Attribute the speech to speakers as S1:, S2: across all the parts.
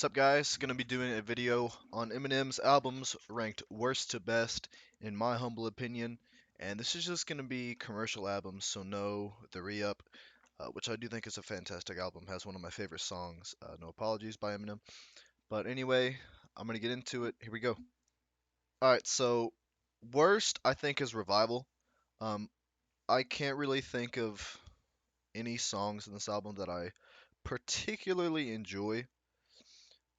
S1: What's up, guys? Gonna be doing a video on Eminem's albums ranked worst to best, in my humble opinion. And this is just gonna be commercial albums, so no the re-up, which I do think is a fantastic album. Has one of my favorite songs, No Apologies by Eminem. But anyway, I'm gonna get into it. Here we go. All right, so worst I think is Revival. Um, I can't really think of any songs in this album that I particularly enjoy.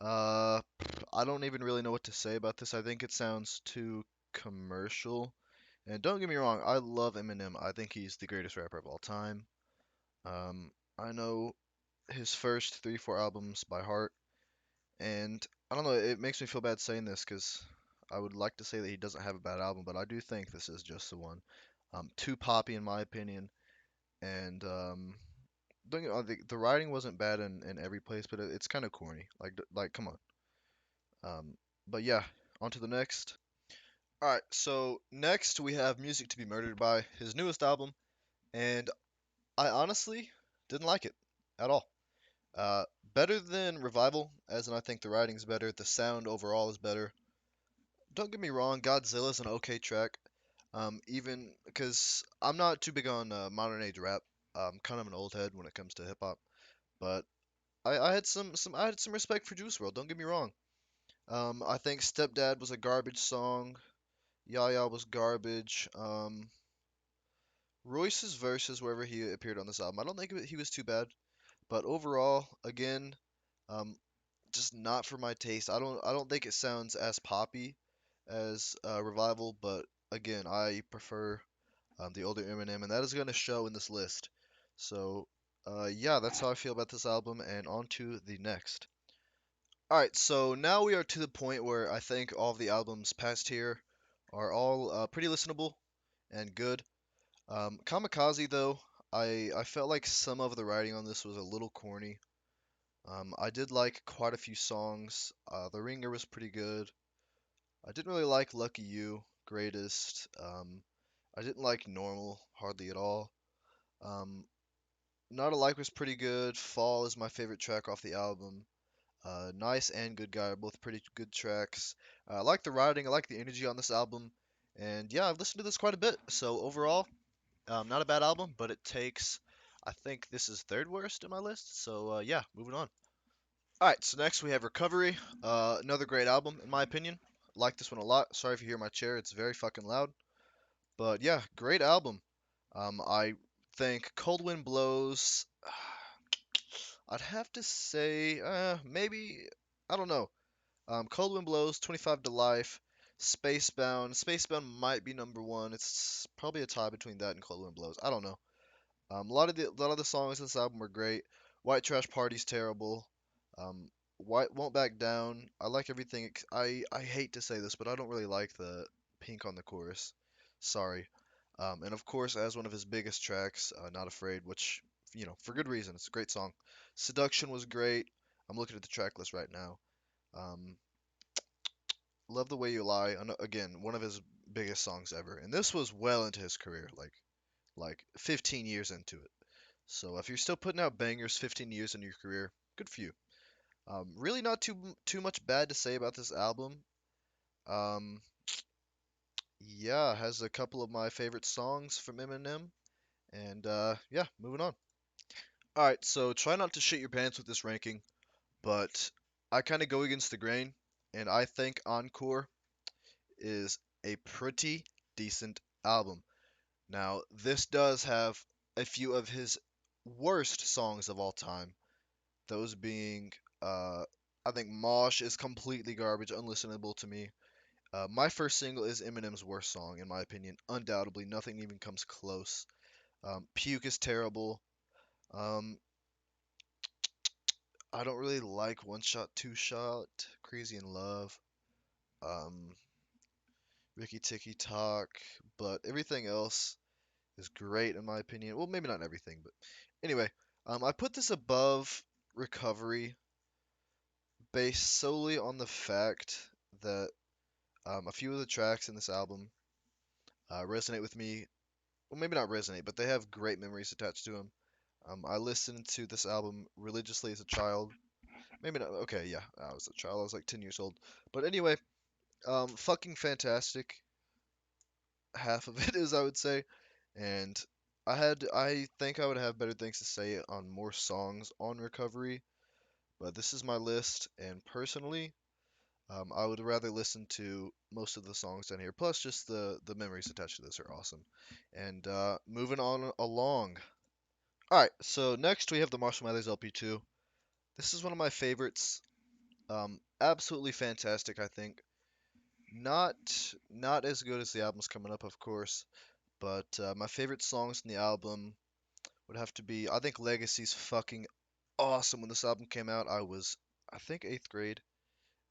S1: I don't even really know what to say about this. I think it sounds too commercial. And don't get me wrong, I love Eminem. I think he's the greatest rapper of all time. Um, I know his first three, four albums by heart, and I don't know, it makes me feel bad saying this because I would like to say that he doesn't have a bad album, but I do think this is just the one. Too poppy in my opinion, and don't get, the writing wasn't bad in every place, but it's kind of corny. Like, come on. Um, but yeah, on to the next. Alright, so next we have Music to Be Murdered by, his newest album, and I honestly didn't like it at all. Uh, Better than Revival, as in I think the writing's better, the sound overall is better. Don't get me wrong, Godzilla's an okay track, even because I'm not too big on modern age rap. I'm kind of an old head when it comes to hip hop, but I had I had some respect for Juice World. Don't get me wrong. I think Stepdad was a garbage song. Yaya was garbage. Royce's verses, wherever he appeared on this album, I don't think he was too bad. But overall, again, um, just not for my taste. I don't think it sounds as poppy as Revival, but again, I prefer the older Eminem, and that is going to show in this list. So, yeah, that's how I feel about this album, and on to the next. Alright, so now we are to the point where I think all of the albums past here are all pretty listenable and good. Kamikaze, though, I felt like some of the writing on this was a little corny. I did like quite a few songs. The Ringer was pretty good. I didn't really like Lucky You, Greatest. I didn't like Normal hardly at all. Um, Not Alike was pretty good. Fall is my favorite track off the album. Nice and Good Guy are both pretty good tracks. I like the writing. I like the energy on this album. And yeah, I've listened to this quite a bit. So overall, not a bad album, but it takes, I think this is third worst in my list. So yeah, moving on. All right, so next we have Recovery. Another great album in my opinion. Like this one a lot. Sorry if you hear my chair; it's very fucking loud. But yeah, great album. I think Cold Wind Blows. I'd have to say, maybe I don't know. Cold Wind Blows, 25 to Life, Spacebound. Spacebound might be number one. It's probably a tie between that and Cold Wind Blows. I don't know. A lot of the songs in this album were great. White Trash Party's terrible. Um, White Won't Back Down. I like everything. I hate to say this, but I don't really like the Pink on the chorus. Sorry. And of course, as one of his biggest tracks, Not Afraid, which for good reason. It's a great song. Seduction was great. I'm looking at the track list right now. Um, Love the Way You Lie. Again, one of his biggest songs ever. And this was well into his career, like 15 years into it. So if you're still putting out bangers 15 years into your career, good for you. Really not too much bad to say about this album. Um, yeah, has a couple of my favorite songs from Eminem, and yeah, moving on. All right, so try not to shit your pants with this ranking, but I kind of go against the grain, and I think Encore is a pretty decent album. Now, this does have a few of his worst songs of all time. Those being, I think Mosh is completely garbage, unlistenable to me. My first single is Eminem's worst song, in my opinion. Undoubtedly, nothing even comes close. Puke is terrible. Um, I don't really like One Shot, Two Shot, Crazy in Love, um, Ricky Ticky Talk, but everything else is great in my opinion. Well, maybe not everything, but anyway, I put this above Recovery based solely on the fact that a few of the tracks in this album resonate with me. Well, maybe not resonate, but they have great memories attached to them. I listened to this album religiously as a child. Maybe not. Okay, yeah, I was a child. I was like 10 years old. But anyway, fucking fantastic. Half of it is, I would say. And I think I would have better things to say on more songs on Recovery, but this is my list, and personally, I would rather listen to most of the songs down here. Plus, just the memories attached to this are awesome. And moving on along. All right, so next we have the Marshmallows LP2. This is one of my favorites. Absolutely fantastic, I think. Not not as good as the albums coming up, of course, but my favorite songs in the album would have to be, I think Legacy's fucking awesome. When this album came out, I think, eighth grade,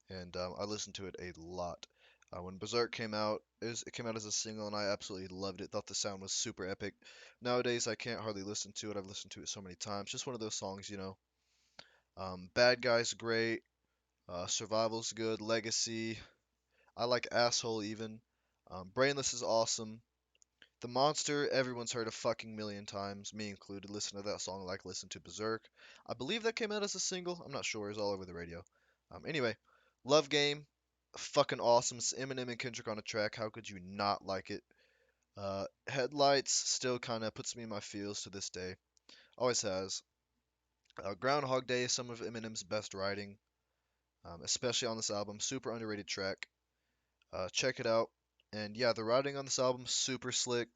S1: and I listened to it a lot. When Berserk came out, it came out as a single, and I absolutely loved it. Thought the sound was super epic. Nowadays, I can't hardly listen to it. I've listened to it so many times. Just one of those songs, you know. Bad Guy's great. Survival's good. Legacy. I like Asshole even. Brainless is awesome. The Monster, everyone's heard a fucking million times, me included. Listen to that song like listen to Berserk. I believe that came out as a single. I'm not sure. It's all over the radio. Anyway, Love Game, fucking awesome. It's Eminem and Kendrick on a track. How could you not like it? Headlights still kind of puts me in my feels to this day. Always has. Groundhog Day is some of Eminem's best writing, especially on this album. Super underrated track. Check it out. And yeah, the writing on this album super slick.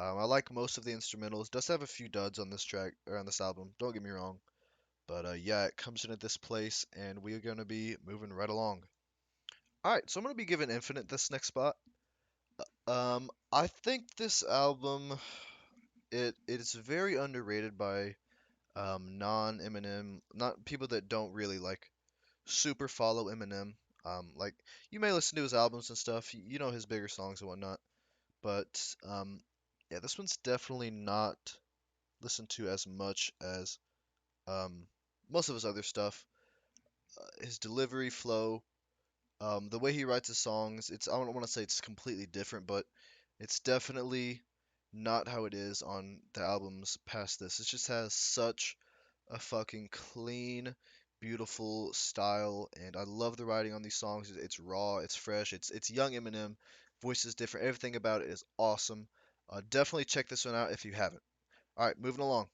S1: I like most of the instrumentals. Does have a few duds on this track or on this album. Don't get me wrong. But yeah, it comes in at this place, and we are gonna be moving right along. All right, so I'm gonna be giving Infinite this next spot. I think this album it is very underrated by non-Eminem, not people that don't really like super follow Eminem. Like you may listen to his albums and stuff. You know his bigger songs and whatnot. But yeah, this one's definitely not listened to as much as um, most of his other stuff. His delivery flow, the way he writes his songs, I don't want to say it's completely different, but it's definitely not how it is on the albums past this. It just has such a fucking clean, beautiful style, and I love the writing on these songs. It's raw, it's fresh, it's young Eminem, voice is different, everything about it is awesome. Definitely check this one out if you haven't. All right, moving along.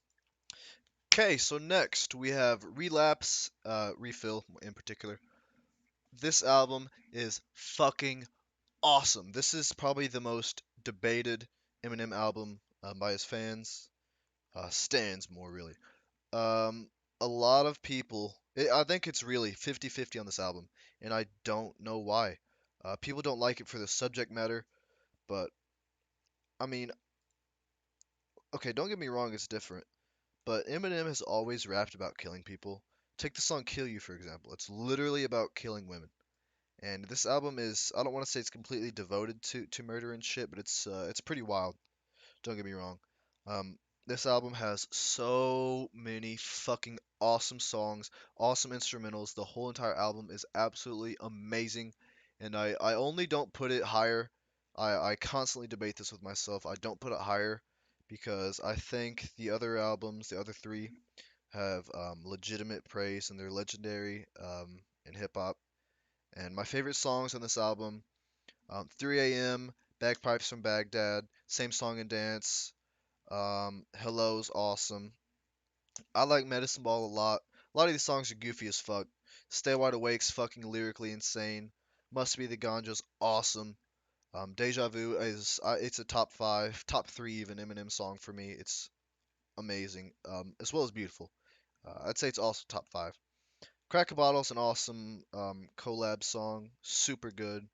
S1: Okay, so next we have Relapse, Refill in particular. This album is fucking awesome. This is probably the most debated Eminem album by his fans. Stands more really. Um, a lot of people, I think it's really 50-50 on this album, and I don't know why. People don't like it for the subject matter, but I mean, okay, don't get me wrong, it's different. But Eminem has always rapped about killing people. Take the song Kill You, for example. It's literally about killing women. And this album is, I don't want to say it's completely devoted to murder and shit, but it's pretty wild. Don't get me wrong. Um, this album has so many fucking awesome songs, awesome instrumentals. The whole entire album is absolutely amazing, and I only don't put it higher. I constantly debate this with myself. I don't put it higher because I think the other albums, the other three, have legitimate praise and they're legendary in hip hop. And my favorite songs on this album, 3 a.m., Bagpipes from Baghdad, Same Song and Dance, Hello's awesome. I like Medicine Ball a lot. A lot of these songs are goofy as fuck. Stay Wide Awake's fucking lyrically insane. Must Be the Ganja's awesome. Deja Vu is it's a top five, top three even Eminem song for me. It's amazing, as well as beautiful. I'd say it's also top five. Crack a Bottle's an awesome collab song, super good.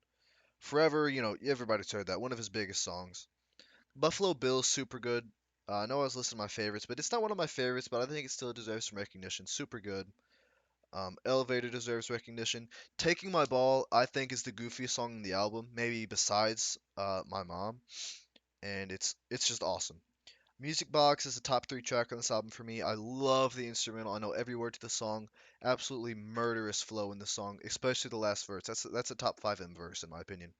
S1: Forever, you know, everybody's heard that. One of his biggest songs. Buffalo Bill's super good. I know I was listing my favorites, but it's not one of my favorites, but I think it still deserves some recognition. Super good. Elevator deserves recognition. Taking My Ball, I think, is the goofiest song in the album, maybe besides My Mom, and it's just awesome. Music Box is a top three track on this album for me. I love the instrumental. I know every word to the song. Absolutely murderous flow in the song, especially the last verse. That's a top five M verse in my opinion.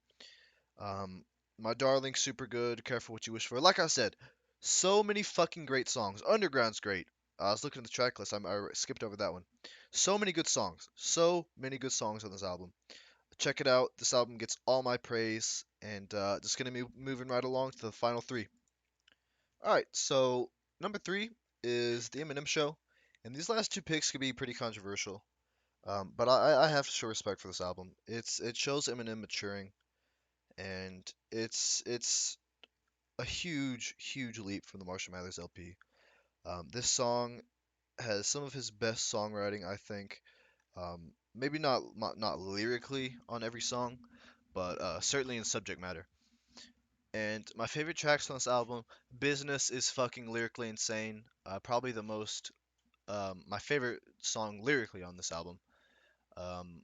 S1: Um, My Darling, super good. Careful what you wish for. Like I said, so many fucking great songs. Underground's great. I was looking at the track list. I skipped over that one. So many good songs. So many good songs on this album. Check it out. This album gets all my praise, and just gonna be moving right along to the final three. All right, so number three is the Eminem Show, and these last two picks could be pretty controversial. But I have to show respect for this album. It shows Eminem maturing, and it's a huge leap from the Marshmallows LP. This song has some of his best songwriting, I think. Maybe not lyrically on every song, but certainly in subject matter. And my favorite tracks on this album, Business is fucking lyrically insane. Probably the most my favorite song lyrically on this album. Um,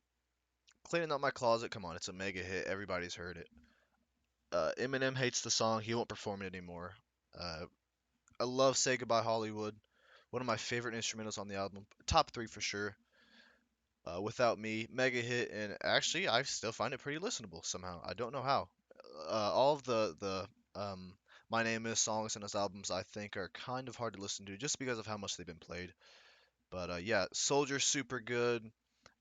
S1: Cleaning Up My Closet, come on, it's a mega hit. Everybody's heard it. Eminem hates the song. He won't perform it anymore. Uh, I love Say Goodbye Hollywood. One of my favorite instrumentals on the album. Top three for sure. Without Me, mega hit, and actually I still find it pretty listenable somehow. I don't know how. All of the My Name Is songs in his albums I think are kind of hard to listen to just because of how much they've been played. But yeah, Soldier super good.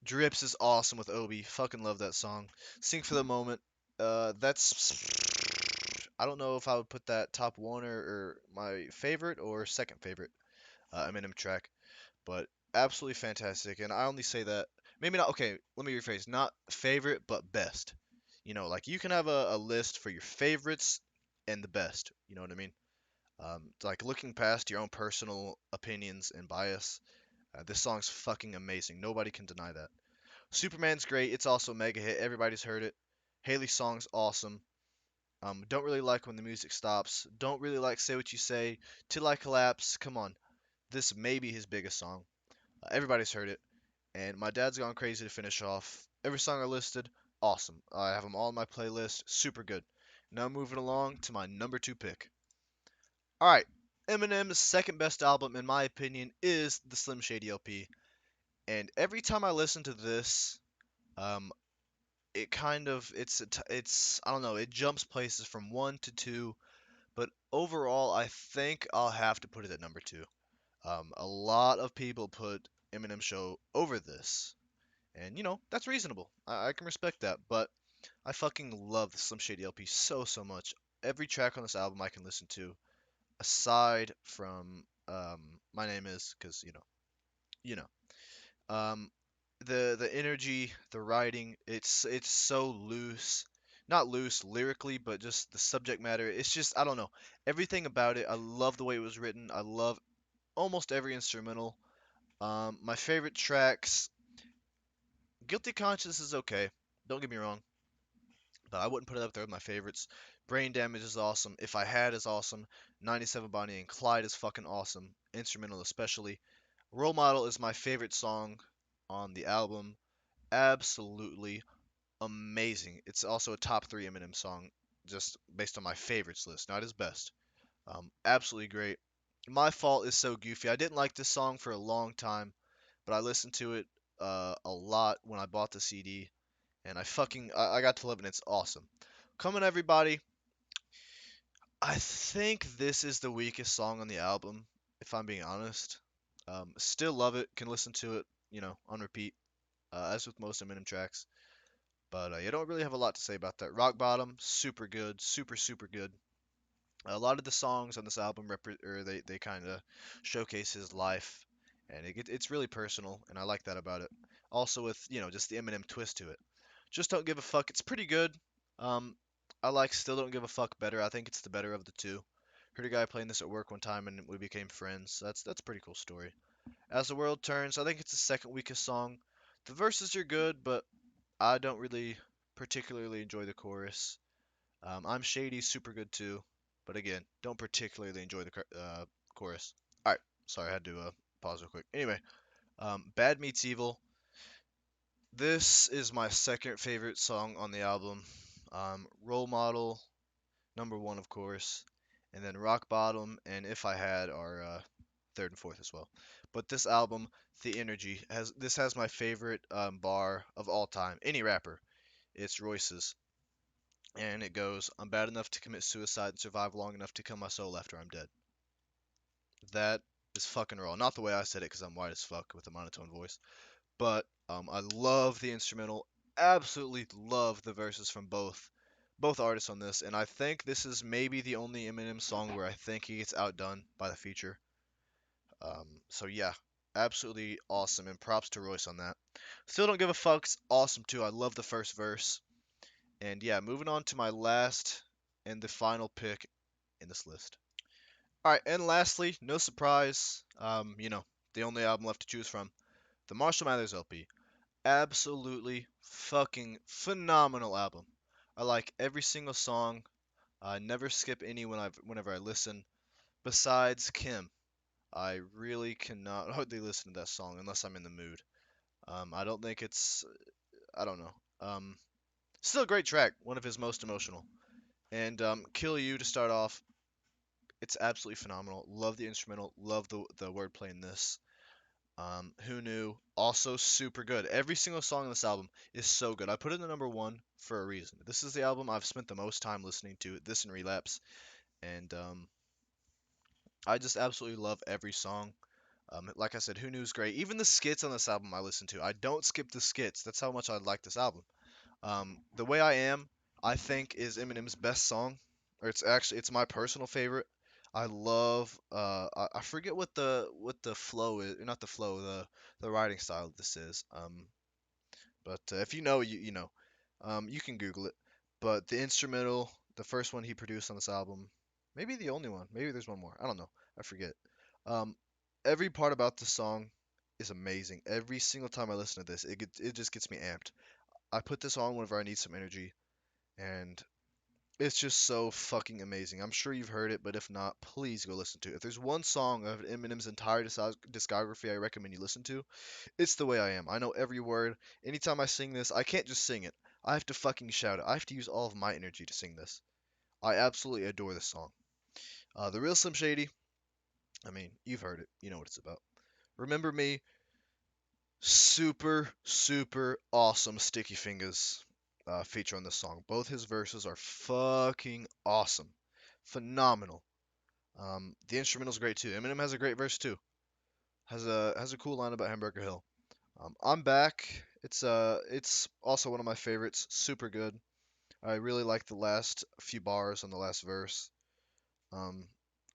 S1: Drips is awesome with Obi. Fucking love that song. Sing for the Moment. That's I don't know if I would put that top one or my favorite or second favorite Eminem track, but absolutely fantastic. And I only say that maybe not. Okay, let me rephrase. Not favorite, but best. Like you can have a list for your favorites and the best. You know what I mean? It's like looking past your own personal opinions and bias. This song's fucking amazing. Nobody can deny that. Superman's great. It's also a mega hit. Everybody's heard it. Haley's song's awesome. Don't really like when the music stops. Don't really like Say What You Say. Till I Collapse. Come on. This may be his biggest song. Everybody's heard it. And my dad's gone crazy to finish off. Every song I listed, awesome. I have them all on my playlist. Super good. Now moving along to my number two pick. Alright. Eminem's second best album, in my opinion, is the Slim Shady LP. And every time I listen to this, um, it kind of it's I don't know, it jumps places from one to two, but overall I think I'll have to put it at number two. A lot of people put Eminem Show over this, and that's reasonable. I can respect that, but I fucking love the Slim Shady LP so much. Every track on this album I can listen to, aside from My Name Is, because you know. Um, the energy, the writing, it's so loose. Not loose lyrically, but just the subject matter. It's just I don't know. Everything about it. I love the way it was written. I love almost every instrumental. My favorite tracks, Guilty Conscience is okay. Don't get me wrong, but I wouldn't put it up there with my favorites. Brain Damage is awesome. If I Had is awesome. 97 Bonnie and Clyde is fucking awesome. Instrumental especially. Role Model is my favorite song on the album. Absolutely amazing. It's also a top three Eminem song, just based on my favorites list, not his best. Absolutely great. My Fault is so goofy. I didn't like this song for a long time, but I listened to it a lot when I bought the CD, and I got to love it. And it's awesome. Come on, everybody. I think this is the weakest song on the album, if I'm being honest. Still love it. Can listen to it, on repeat, as with most Eminem tracks. But you don't really have a lot to say about that. Rock Bottom, super good, super good. A lot of the songs on this album they kind of showcase his life, and it's really personal, and I like that about it. Also with just the Eminem twist to it. Just Don't Give a Fuck. It's pretty good. Um, I like Still Don't Give a Fuck better. I think it's the better of the two. Heard a guy playing this at work one time, and we became friends. That's a pretty cool story. As the World Turns, I think it's the second weakest song. The verses are good, but I don't really particularly enjoy the chorus. I'm Shady, super good too, but again, don't particularly enjoy the chorus. All right, sorry, I had to pause real quick. Anyway, Bad Meets Evil. This is my second favorite song on the album. Role Model, number one, of course, and then Rock Bottom and If I Had are third and fourth as well. But this album, The Energy, has my favorite bar of all time. Any rapper, it's Royce's. And it goes, I'm bad enough to commit suicide and survive long enough to kill my soul after I'm dead. That is fucking raw. Not the way I said it, because I'm white as fuck with a monotone voice. But I love the instrumental. Absolutely love the verses from both artists on this, and I think this is maybe the only Eminem song where I think he gets outdone by the feature. So yeah, absolutely awesome, and props to Royce on that. Still don't give a fuck's awesome too. I love the first verse, and yeah, moving on to my last and the final pick in this list. All right, and lastly, no surprise, the only album left to choose from, the Marshmallows LP. Absolutely fucking phenomenal album. I like every single song. I never skip any whenever I listen. Besides Kim, I really cannot hardly listen to that song unless I'm in the mood. I don't think it's, I don't know. Still a great track, one of his most emotional. And Kill You to start off, it's absolutely phenomenal. Love the instrumental, love the wordplay in this. Who Knew? Also super good. Every single song on this album is so good. I put it in the number one for a reason. This is the album I've spent the most time listening to. This and Relapse, and I just absolutely love every song. Like I said, Who Knew is great. Even the skits on this album I listen to. I don't skip the skits. That's how much I like this album. The Way I Am, I think, is Eminem's best song, or it's my personal favorite. I love I forget what the flow is, not the flow, the writing style this is. But if you know, you know. You can Google it. But the instrumental, the first one he produced on this album, maybe the only one. Maybe there's one more. I don't know. I forget. Um, every part about the song is amazing. Every single time I listen to this, it just gets me amped. I put this on whenever I need some energy, and it's just so fucking amazing. I'm sure you've heard it, but if not, please go listen to it. If there's one song of Eminem's entire discography I recommend you listen to, it's The Way I Am. I know every word. Anytime I sing this, I can't just sing it. I have to fucking shout it. I have to use all of my energy to sing this. I absolutely adore this song. The Real Slim Shady, I mean, you've heard it. You know what it's about. Remember Me, super, super awesome Sticky Fingers feature on this song. Both his verses are fucking awesome. Phenomenal. The instrumental's great too. Eminem has a great verse too. Has a cool line about Hamburger Hill. I'm Back. It's also one of my favorites. Super good. I really like the last few bars on the last verse. Um,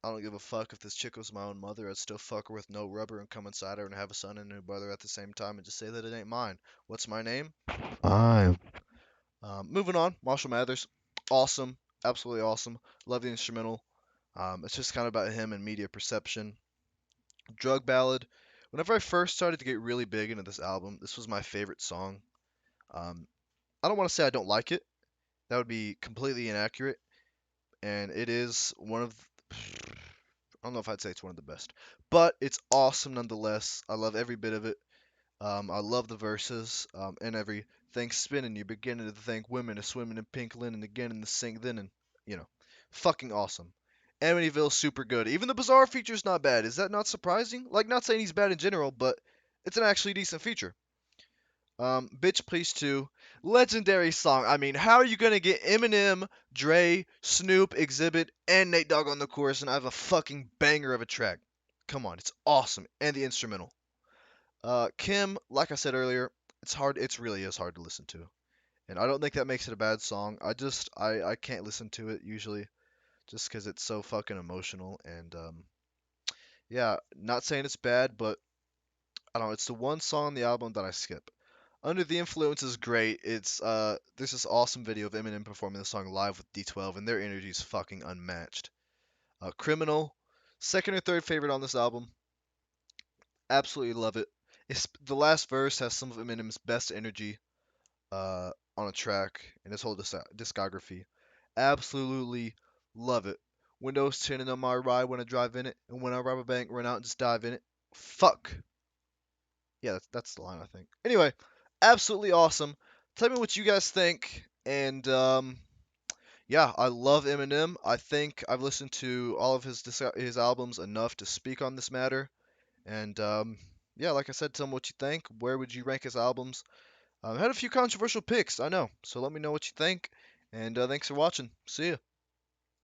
S1: I don't give a fuck if this chick was my own mother. I'd still fuck her with no rubber and come inside her and have a son and a brother at the same time and just say that it ain't mine. What's my name? I'm. Moving on. Marshall Mathers. Awesome. Absolutely awesome. Love the instrumental. It's just kind of about him and media perception. Drug Ballad. Whenever I first started to get really big into this album, this was my favorite song. Um, I don't want to say I don't like it. That would be completely inaccurate. And it is one of, I don't know if I'd say it's one of the best, but it's awesome nonetheless. I love every bit of it. I love the verses and everything spinning. You're beginning to think women are swimming in pink linen again in the sink then, and you know, fucking awesome. Amityville super good. Even the bizarre feature's not bad. Is that not surprising? Like, not saying he's bad in general, but it's an actually decent feature. Bitch Please 2, legendary song. I mean, how are you gonna get Eminem, Dre, Snoop, Exhibit, and Nate Dogg on the chorus and I have a fucking banger of a track? Come on, it's awesome. And the instrumental. Kim, like I said earlier, it's hard. It's really is hard to listen to, and I don't think that makes it a bad song. I can't listen to it usually just because it's so fucking emotional. And yeah, not saying it's bad, but I don't know. It's the one song on the album that I skip. Under the Influence is great. It's there's this awesome video of Eminem performing the song live with D12, and their energy is fucking unmatched. Criminal, second or third favorite on this album. Absolutely love it. The last verse has some of Eminem's best energy on a track in his whole discography. Absolutely love it. Windows tinted on my ride when I drive in it, and when I rob a bank, run out and just dive in it. Fuck. Yeah, that's the line I think. Anyway, absolutely awesome. Tell me what you guys think. And yeah, I love Eminem. I think I've listened to all of his albums enough to speak on this matter. And yeah, like I said, tell me what you think. Where would you rank his albums? Had a few controversial picks, I know. So let me know what you think. And thanks for watching. See ya.